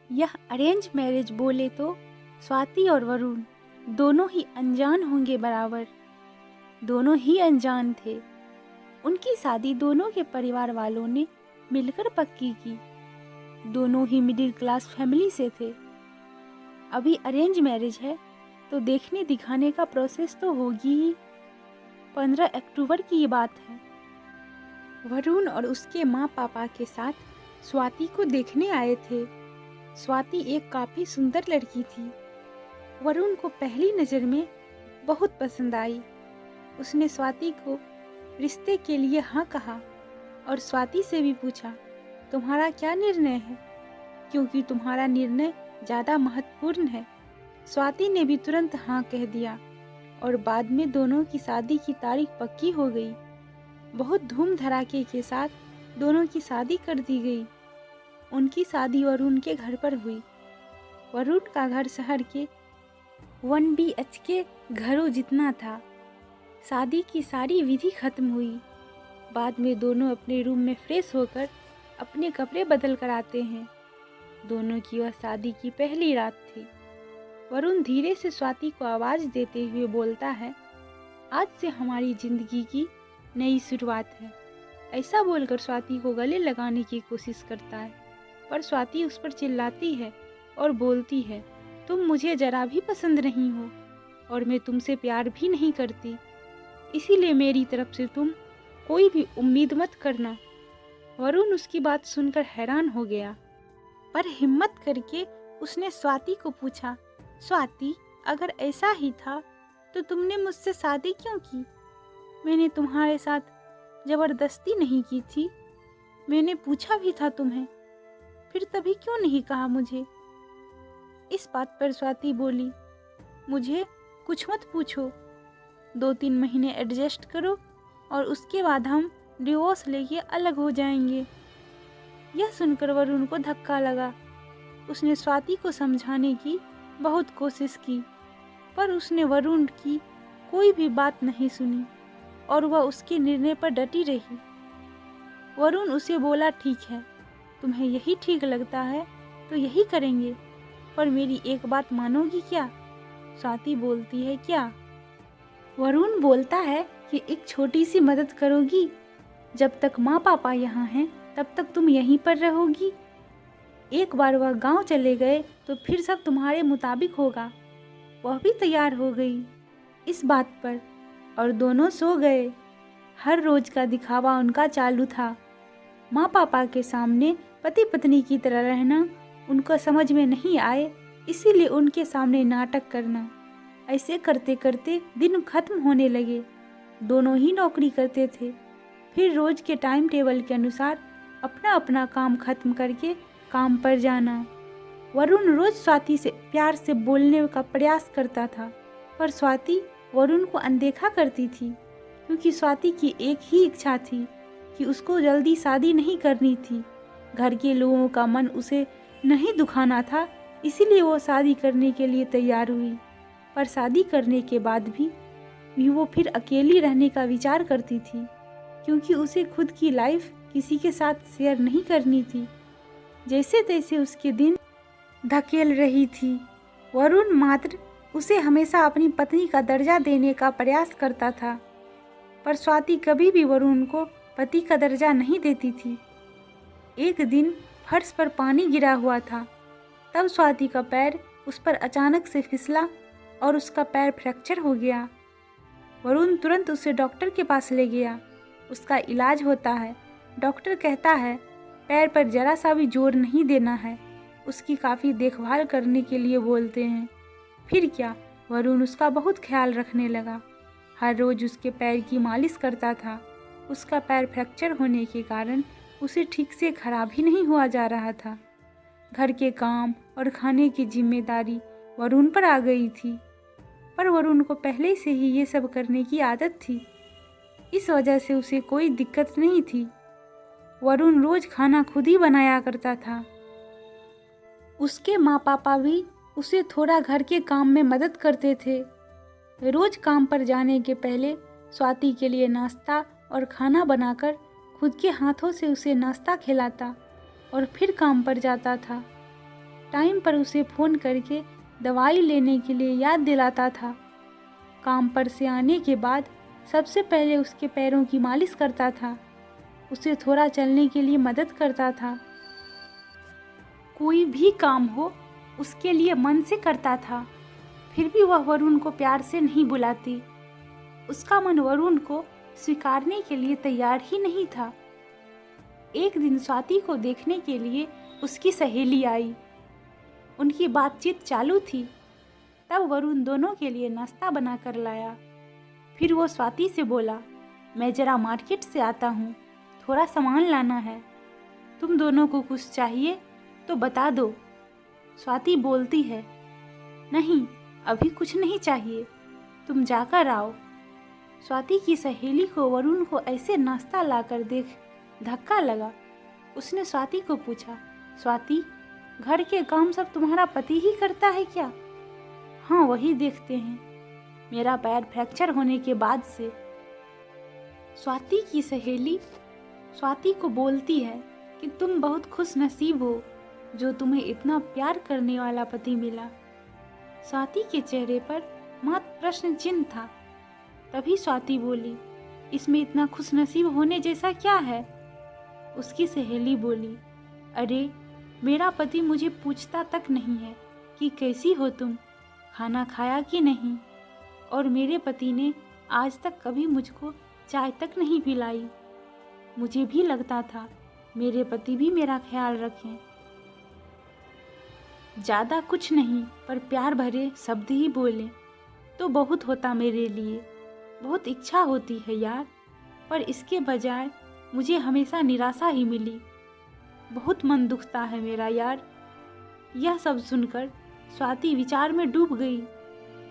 यह arrange marriage बोले तो स्वाति और वरुण दोनों ही अनजान होंगे बराबर। दोनों ही अनजान थे। उनकी शादी दोनों के परिवार वालों ने मिलकर पक्की की। दोनों ही मिडिल क्लास फैमिली से थे। अभी अरेंज मैरिज है तो देखने दिखाने का प्रोसेस तो होगी ही। 15 अक्टूबर की ये बात है। वरुण और उसके माँ पापा के साथ स्वाति को देखने आए थे। स्वाति एक काफ़ी सुंदर लड़की थी। वरुण को पहली नज़र में बहुत पसंद आई। उसने स्वाति को रिश्ते के लिए हाँ कहा और स्वाति से भी पूछा, तुम्हारा क्या निर्णय है, क्योंकि तुम्हारा निर्णय ज़्यादा महत्वपूर्ण है। स्वाति ने भी तुरंत हाँ कह दिया और बाद में दोनों की शादी की तारीख पक्की हो गई। बहुत धूम धड़ाके के साथ दोनों की शादी कर दी गई। उनकी शादी वरुण के घर पर हुई। वरुण का घर शहर के 1 BHK घरों जितना था। शादी की सारी विधि खत्म हुई। बाद में दोनों अपने रूम में फ्रेश होकर अपने कपड़े बदल कर आते हैं। दोनों की वह शादी की पहली रात थी। वरुण धीरे से स्वाति को आवाज़ देते हुए बोलता है, आज से हमारी जिंदगी की नई शुरुआत है। ऐसा बोलकर स्वाति को गले लगाने की कोशिश करता है, पर स्वाति उस पर चिल्लाती है और बोलती है, तुम मुझे जरा भी पसंद नहीं हो और मैं तुमसे प्यार भी नहीं करती, इसीलिए मेरी तरफ से तुम कोई भी उम्मीद मत करना। वरुण उसकी बात सुनकर हैरान हो गया, पर हिम्मत करके उसने स्वाति को पूछा, स्वाति, अगर ऐसा ही था तो तुमने मुझसे शादी क्यों की? मैंने तुम्हारे साथ जबरदस्ती नहीं की थी। मैंने पूछा भी था तुम्हें, फिर तभी क्यों नहीं कहा मुझे? इस बात पर स्वाति बोली, मुझे कुछ मत पूछो, 2-3 महीने एडजस्ट करो और उसके बाद हम डिवोर्स लेके अलग हो जाएंगे। यह सुनकर वरुण को धक्का लगा। उसने स्वाति को समझाने की बहुत कोशिश की, पर उसने वरुण की कोई भी बात नहीं सुनी और वह उसके निर्णय पर डटी रही। वरुण उसे बोला, ठीक है, तुम्हें यही ठीक लगता है तो यही करेंगे, पर मेरी एक बात मानोगी क्या? स्वाति बोलती है, क्या? वरुण बोलता है कि एक छोटी सी मदद करोगी? जब तक माँ पापा यहाँ हैं तब तक तुम यहीं पर रहोगी। एक बार वह गांव चले गए तो फिर सब तुम्हारे मुताबिक होगा। वह भी तैयार हो गई इस बात पर और दोनों सो गए। हर रोज का दिखावा उनका चालू था। माँ पापा के सामने पति पत्नी की तरह रहना उनको समझ में नहीं आए, इसीलिए उनके सामने नाटक करना। ऐसे करते करते दिन खत्म होने लगे। दोनों ही नौकरी करते थे। फिर रोज के टाइम टेबल के अनुसार अपना अपना काम खत्म करके काम पर जाना। वरुण रोज स्वाति से प्यार से बोलने का प्रयास करता था, पर स्वाति वरुण को अनदेखा करती थी, क्योंकि स्वाति की एक ही इच्छा थी कि उसको जल्दी शादी नहीं करनी थी। घर के लोगों का मन उसे नहीं दुखाना था, इसीलिए वो शादी करने के लिए तैयार हुई। पर शादी करने के बाद भी वो फिर अकेली रहने का विचार करती थी, क्योंकि उसे खुद की लाइफ किसी के साथ शेयर नहीं करनी थी। जैसे तैसे उसके दिन धकेल रही थी। वरुण मात्र उसे हमेशा अपनी पत्नी का दर्जा देने का प्रयास करता था, पर स्वाति कभी भी वरुण को पति का दर्जा नहीं देती थी। एक दिन फर्श पर पानी गिरा हुआ था, तब स्वाति का पैर उस पर अचानक से फिसला और उसका पैर फ्रैक्चर हो गया। वरुण तुरंत उसे डॉक्टर के पास ले गया। उसका इलाज होता है। डॉक्टर कहता है पैर पर जरा सा भी जोर नहीं देना है। उसकी काफ़ी देखभाल करने के लिए बोलते हैं। फिर क्या, वरुण उसका बहुत ख्याल रखने लगा। हर रोज़ उसके पैर की मालिश करता था। उसका पैर फ्रैक्चर होने के कारण उसे ठीक से खराब ही नहीं हुआ जा रहा था। घर के काम और खाने की जिम्मेदारी वरुण पर आ गई थी, पर वरुण को पहले से ही ये सब करने की आदत थी। इस वजह से उसे कोई दिक्कत नहीं थी। वरुण रोज़ खाना खुद ही बनाया करता था। उसके माँ पापा भी उसे थोड़ा घर के काम में मदद करते थे। रोज़ काम पर जाने के पहले स्वाति के लिए नाश्ता और खाना बनाकर खुद के हाथों से उसे नाश्ता खिलाता और फिर काम पर जाता था। टाइम पर उसे फ़ोन करके दवाई लेने के लिए याद दिलाता था। काम पर से आने के बाद सबसे पहले उसके पैरों की मालिश करता था, उसे थोड़ा चलने के लिए मदद करता था। कोई भी काम हो उसके लिए मन से करता था। फिर भी वह वरुण को प्यार से नहीं बुलाती। उसका मन वरुण को स्वीकारने के लिए तैयार ही नहीं था। एक दिन स्वाति को देखने के लिए उसकी सहेली आई। उनकी बातचीत चालू थी। तब वरुण दोनों के लिए नाश्ता बना कर लाया। फिर वो स्वाति से बोला, मैं जरा मार्केट से आता हूँ, थोड़ा सामान लाना है। तुम दोनों को कुछ चाहिए तो बता दो। स्वाति बोलती है, नहीं अभी कुछ नहीं चाहिए, तुम जाकर आओ। स्वाति की सहेली को वरुण को ऐसे नाश्ता लाकर देख धक्का लगा। उसने स्वाति को पूछा, स्वाति घर के काम सब तुम्हारा पति ही करता है क्या? हाँ वही देखते हैं, मेरा पैर फ्रैक्चर होने के बाद से। स्वाति की सहेली स्वाति को बोलती है कि तुम बहुत खुश नसीब हो जो तुम्हें इतना प्यार करने वाला पति मिला। स्वाति के चेहरे पर मात्र प्रश्न चिन्ह था। तभी स्वाति बोली, इसमें इतना खुश नसीब होने जैसा क्या है? उसकी सहेली बोली, अरे मेरा पति मुझे पूछता तक नहीं है कि कैसी हो तुम, खाना खाया कि नहीं, और मेरे पति ने आज तक कभी मुझको चाय तक नहीं पिलाई। मुझे भी लगता था मेरे पति भी मेरा ख्याल रखें। ज़्यादा कुछ नहीं पर प्यार भरे शब्द ही बोले तो बहुत होता मेरे लिए। बहुत इच्छा होती है यार, पर इसके बजाय मुझे हमेशा निराशा ही मिली। बहुत मन दुखता है मेरा यार। यह सब सुनकर स्वाति विचार में डूब गई।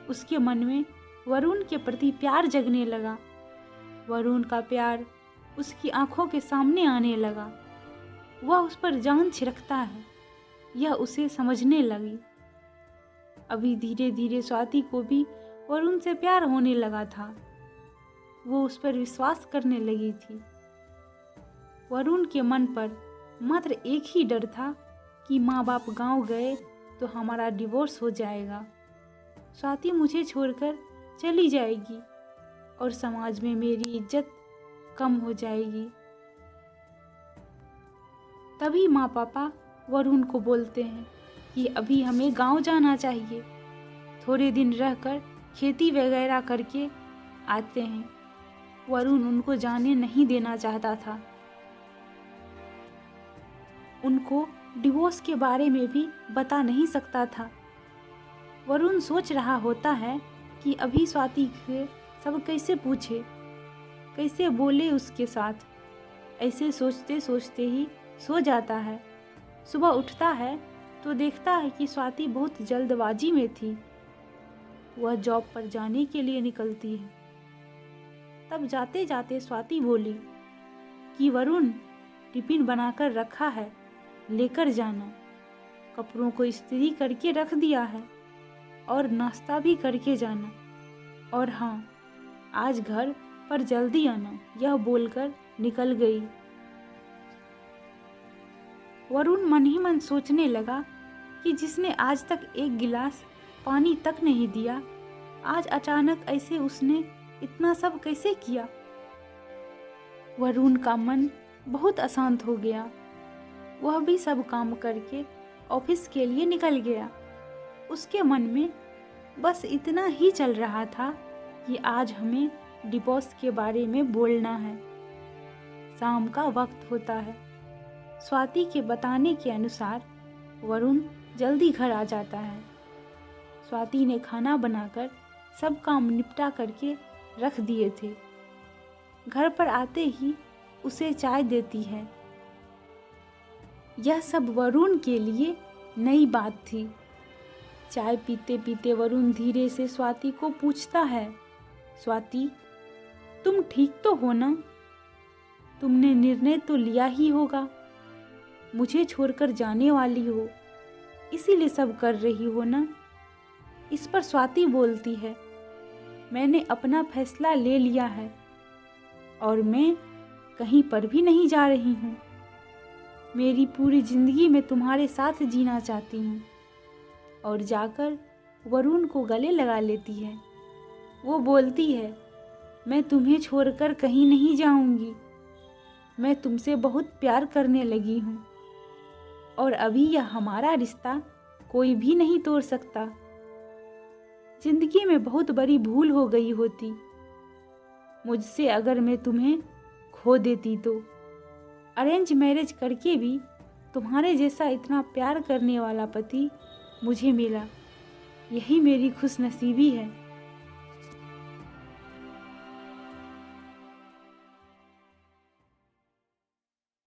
उसके मन में वरुण के प्रति प्यार जगने लगा। वरुण का प्यार उसकी आंखों के सामने आने लगा। वह उस पर जान छिड़कता है, यह उसे समझने लगी। अभी धीरे धीरे स्वाति को भी वरुण से प्यार होने लगा था। वो उस पर विश्वास करने लगी थी। वरुण के मन पर मात्र एक ही डर था कि माँ बाप गांव गए तो हमारा डिवोर्स हो जाएगा, स्वाति मुझे छोड़कर चली जाएगी और समाज में मेरी इज्जत कम हो जाएगी। तभी माँ पापा वरुण को बोलते हैं कि अभी हमें गांव जाना चाहिए, थोड़े दिन रहकर खेती वगैरह करके आते हैं। वरुण उनको जाने नहीं देना चाहता था। उनको डिवोर्स के बारे में भी बता नहीं सकता था। वरुण सोच रहा होता है कि अभी स्वाति से सब कैसे पूछे, कैसे बोले उसके साथ। ऐसे सोचते सोचते ही सो जाता है। सुबह उठता है तो देखता है कि स्वाति बहुत जल्दबाजी में थी। वह जॉब पर जाने के लिए निकलती है। तब जाते जाते स्वाति बोली कि वरुण टिफिन बनाकर रखा है, लेकर जाना। कपड़ों को इस्त्री करके रख दिया है और नाश्ता भी करके जाना। और हाँ, आज घर पर जल्दी आना, यह बोलकर निकल गई। वरुण मन ही मन सोचने लगा कि जिसने आज तक एक गिलास पानी तक नहीं दिया, आज अचानक ऐसे उसने इतना सब कैसे किया। वरुण का मन बहुत अशांत हो गया। वह भी सब काम करके ऑफिस के लिए निकल गया। उसके मन में बस इतना ही चल रहा था कि आज हमें डिवोर्स के बारे में बोलना है। शाम का वक्त होता है। स्वाति के बताने के अनुसार वरुण जल्दी घर आ जाता है। स्वाति ने खाना बनाकर सब काम निपटा करके रख दिए थे। घर पर आते ही उसे चाय देती है। यह सब वरुण के लिए नई बात थी। चाय पीते पीते वरुण धीरे से स्वाति को पूछता है, स्वाति तुम ठीक तो हो ना? तुमने निर्णय तो लिया ही होगा, मुझे छोड़कर जाने वाली हो, इसीलिए सब कर रही हो ना? इस पर स्वाति बोलती है, मैंने अपना फैसला ले लिया है और मैं कहीं पर भी नहीं जा रही हूँ। मेरी पूरी जिंदगी में तुम्हारे साथ जीना चाहती हूँ। और जाकर वरुण को गले लगा लेती है। वो बोलती है, मैं तुम्हें छोड़कर कहीं नहीं जाऊंगी। मैं तुमसे बहुत प्यार करने लगी हूँ और अभी यह हमारा रिश्ता कोई भी नहीं तोड़ सकता। जिंदगी में बहुत बड़ी भूल हो गई होती मुझसे अगर मैं तुम्हें खो देती तो। अरेंज मैरिज करके भी तुम्हारे जैसा इतना प्यार करने वाला पति मुझे मिला, यही मेरी खुशनसीबी है।